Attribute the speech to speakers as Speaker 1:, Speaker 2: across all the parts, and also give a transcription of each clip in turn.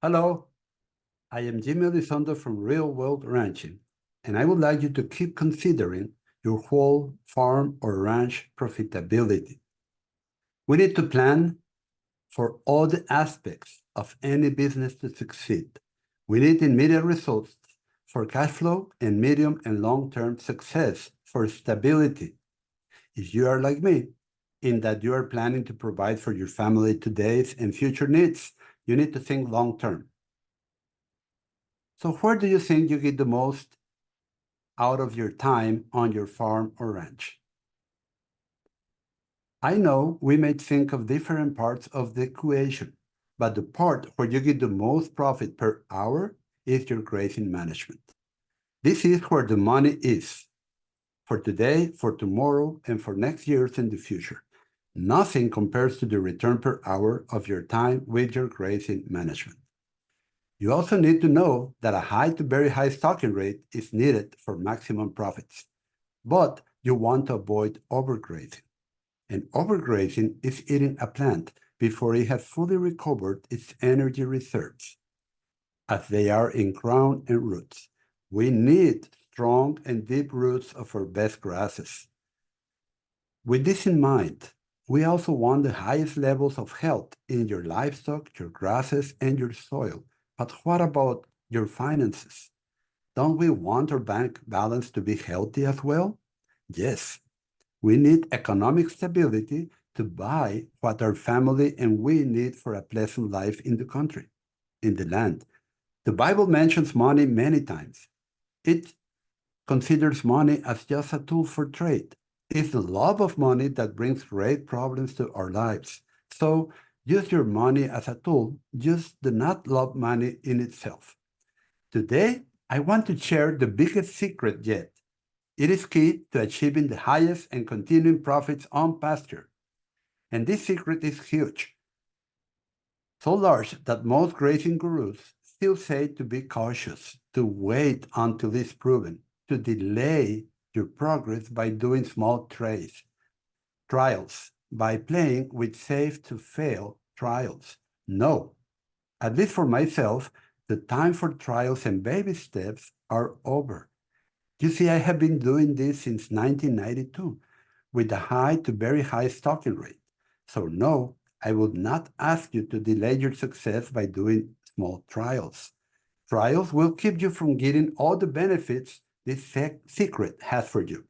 Speaker 1: Hello, I am Jaime Elizondo from Real World Ranching, and I would like you to keep considering your whole farm or ranch profitability. We need to plan for all the aspects of any business to succeed. We need immediate results for cash flow and medium and long-term success for stability. If you are like me, in that you are planning to provide for your family today's and future needs, you need to think long-term. So where do you think you get the most out of your time on your farm or ranch? I know we may think of different parts of the equation, but the part where you get the most profit per hour is your grazing management. This is where the money is, for today, for tomorrow, and for next years in the future. Nothing compares to the return per hour of your time with your grazing management. You also need to know that a high to very high stocking rate is needed for maximum profits, but you want to avoid overgrazing. And overgrazing is eating a plant before it has fully recovered its energy reserves, as they are in crown and roots. We need strong and deep roots of our best grasses. With this in mind, we also want the highest levels of health in your livestock, your grasses, and your soil. But what about your finances? Don't we want our bank balance to be healthy as well? Yes, we need economic stability to buy what our family and we need for a pleasant life in the country, in the land. The Bible mentions money many times. It considers money as just a tool for trade. It's the love of money that brings great problems to our lives. So use your money as a tool. Just do not love money in itself. Today, I want to share the biggest secret yet. It is key to achieving the highest and continuing profits on pasture. And this secret is huge, so large that most grazing gurus still say to be cautious, to wait until it's proven, to delay your progress by doing small trials, by playing with safe-to-fail trials. No, at least for myself, the time for trials and baby steps are over. You see, I have been doing this since 1992 with a high to very high stocking rate. So no, I would not ask you to delay your success by doing small trials. Trials will keep you from getting all the benefits this secret has for you.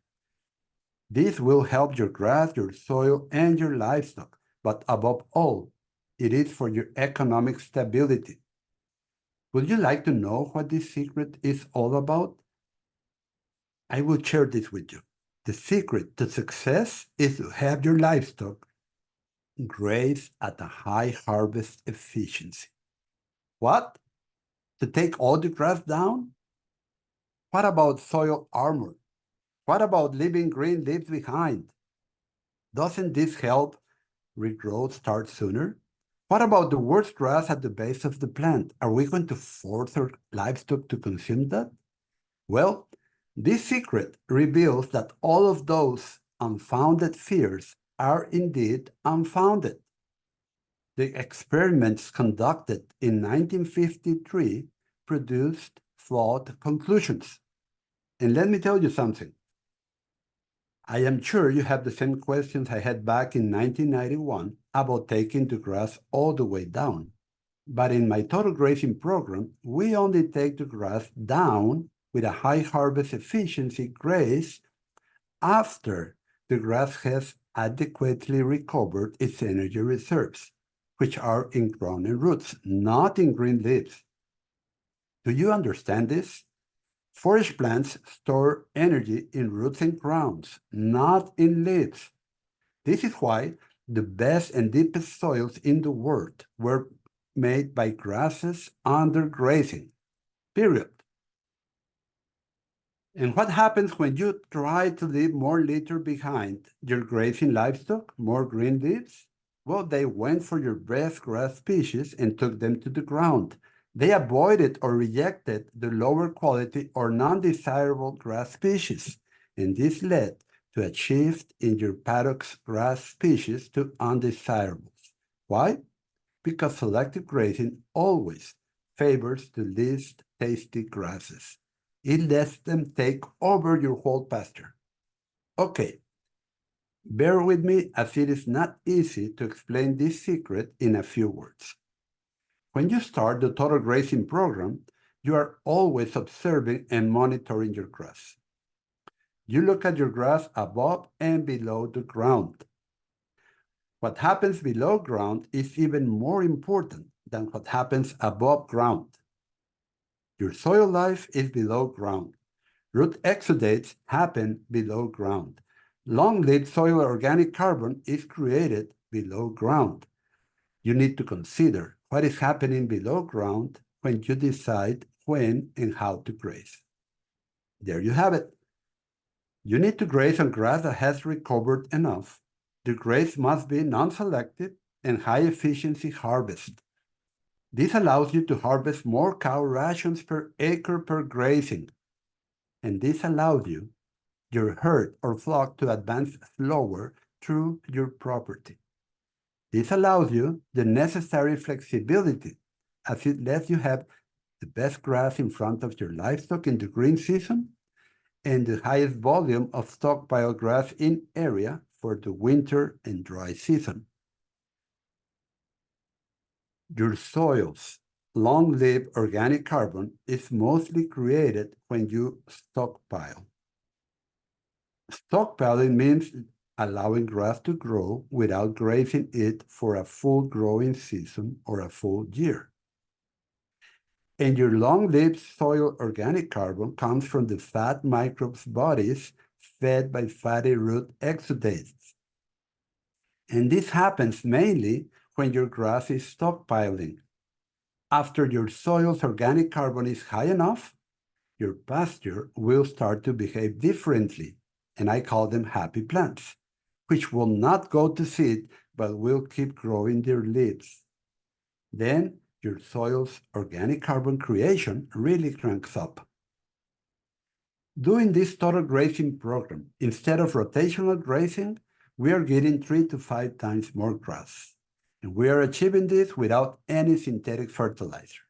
Speaker 1: This will help your grass, your soil, and your livestock, but above all, it is for your economic stability. Would you like to know what this secret is all about? I will share this with you. The secret to success is to have your livestock graze at a high harvest efficiency. What? To take all the grass down? What about soil armor? What about leaving green leaves behind? Doesn't this help regrowth start sooner? What about the worst grass at the base of the plant? Are we going to force our livestock to consume that? Well, this secret reveals that all of those unfounded fears are indeed unfounded. The experiments conducted in 1953 produced flawed conclusions. And let me tell you something. I am sure you have the same questions I had back in 1991 about taking the grass all the way down. But in my total grazing program, we only take the grass down with a high harvest efficiency graze after the grass has adequately recovered its energy reserves, which are in crown and roots, not in green leaves. Do you understand this? Forage plants store energy in roots and crowns, not in leaves. This is why the best and deepest soils in the world were made by grasses under grazing, period. And what happens when you try to leave more litter behind your grazing livestock, more green leaves? Well, they went for your best grass species and took them to the ground. They avoided or rejected the lower quality or non-desirable grass species, and this led to a shift in your paddock's grass species to undesirables. Why? Because selective grazing always favors the least tasty grasses. It lets them take over your whole pasture. Okay, bear with me as it is not easy to explain this secret in a few words. When you start the total grazing program, you are always observing and monitoring your grass. You look at your grass above and below the ground. What happens below ground is even more important than what happens above ground. Your soil life is below ground. Root exudates happen below ground. Long-lived soil organic carbon is created below ground. You need to consider what is happening below ground when you decide when and how to graze. There you have it. You need to graze on grass that has recovered enough. The graze must be non-selective and high-efficiency harvest. This allows you to harvest more cow rations per acre per grazing, and this allows you, your herd or flock, to advance slower through your property. This allows you the necessary flexibility, as it lets you have the best grass in front of your livestock in the green season and the highest volume of stockpile grass in area for the winter and dry season. Your soil's long-lived organic carbon is mostly created when you stockpile. Stockpiling means allowing grass to grow without grazing it for a full growing season or a full year. And your long-lived soil organic carbon comes from the fat microbes' bodies fed by fatty root exudates. And this happens mainly when your grass is stockpiling. After your soil's organic carbon is high enough, your pasture will start to behave differently, and I call them happy plants, which will not go to seed but will keep growing their leaves. Then your soil's organic carbon creation really cranks up. Doing this total grazing program instead of rotational grazing, we are getting 3 to 5 times more grass. And we are achieving this without any synthetic fertilizer.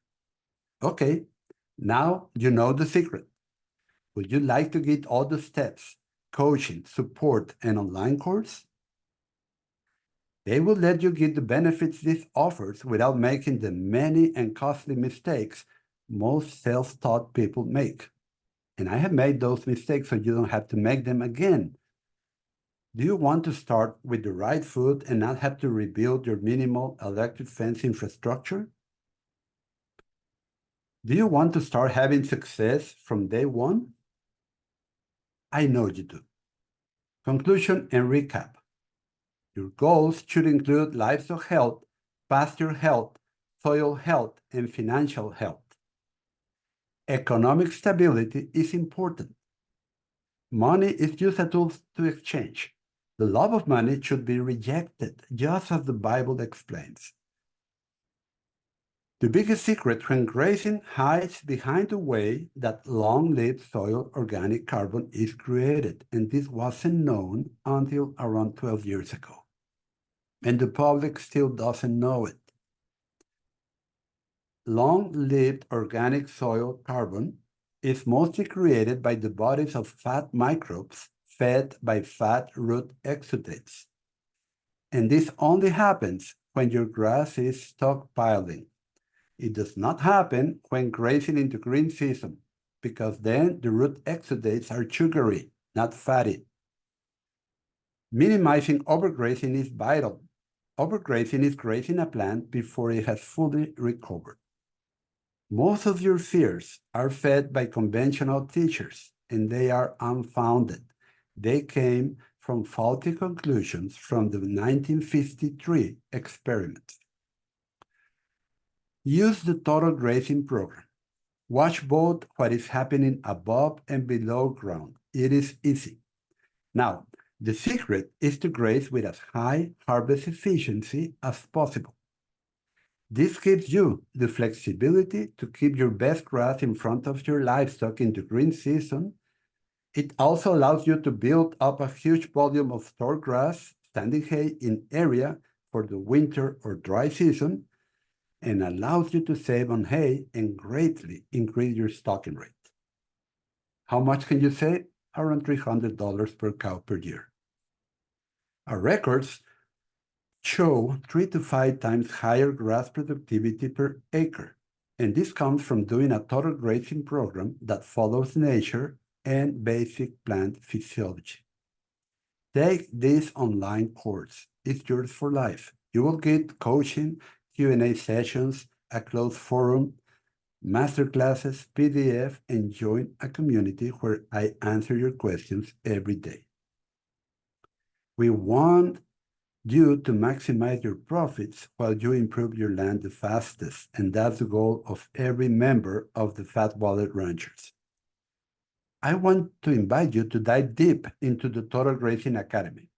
Speaker 1: Okay, now you know the secret. Would you like to get all the steps, coaching, support, and online course? They will let you get the benefits this offers without making the many and costly mistakes most self-taught people make. And I have made those mistakes so you don't have to make them again. Do you want to start with the right food and not have to rebuild your minimal electric fence infrastructure? Do you want to start having success from day one? I know you do. Conclusion and recap. Your goals should include livestock health, pasture health, soil health, and financial health. Economic stability is important. Money is just a tool to exchange. The love of money should be rejected, just as the Bible explains. The biggest secret when grazing hides behind the way that long-lived soil organic carbon is created, and this wasn't known until around 12 years ago. And the public still doesn't know it. Long-lived organic soil carbon is mostly created by the bodies of fat microbes fed by fat root exudates. And this only happens when your grass is stockpiling. It does not happen when grazing in the green season, because then the root exudates are sugary, not fatty. Minimizing overgrazing is vital. Overgrazing is grazing a plant before it has fully recovered. Most of your fears are fed by conventional teachers, and they are unfounded. They came from faulty conclusions from the 1953 experiments. Use the total grazing program. Watch both what is happening above and below ground. It is easy. Now, the secret is to graze with as high harvest efficiency as possible. This gives you the flexibility to keep your best grass in front of your livestock in the green season. It also allows you to build up a huge volume of stored grass, standing hay in area for the winter or dry season. and allows you to save on hay and greatly increase your stocking rate. How much can you save? Around $300 per cow per year. Our records show 3 to 5 times higher grass productivity per acre, and this comes from doing a total grazing program that follows nature and basic plant physiology. Take this online course. It's yours for life. You will get coaching, Q&A sessions, a closed forum, masterclasses, PDF, and join a community where I answer your questions every day. We want you to maximize your profits while you improve your land the fastest, and that's the goal of every member of the Fat Wallet Ranchers. I want to invite you to dive deep into the Total Grazing Academy.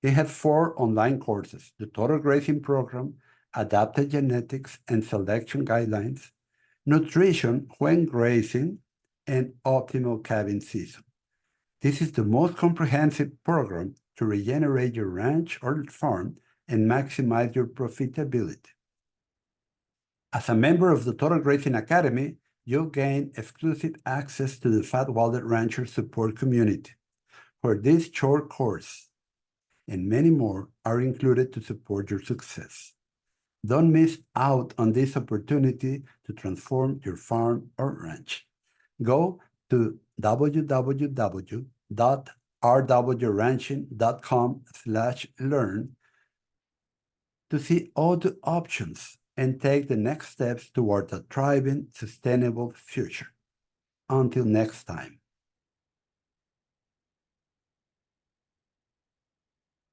Speaker 1: It has 4 online courses: the Total Grazing Program, Adapted Genetics and Selection Guidelines, Nutrition when Grazing, and Optimal Calving Season. This is the most comprehensive program to regenerate your ranch or farm and maximize your profitability. As a member of the Total Grazing Academy, you'll gain exclusive access to the Fat Wallet Rancher support community, where this short course and many more are included to support your success. Don't miss out on this opportunity to transform your farm or ranch. Go to www.rwranching.com/learn to see all the options and take the next steps toward a thriving, sustainable future. Until next time.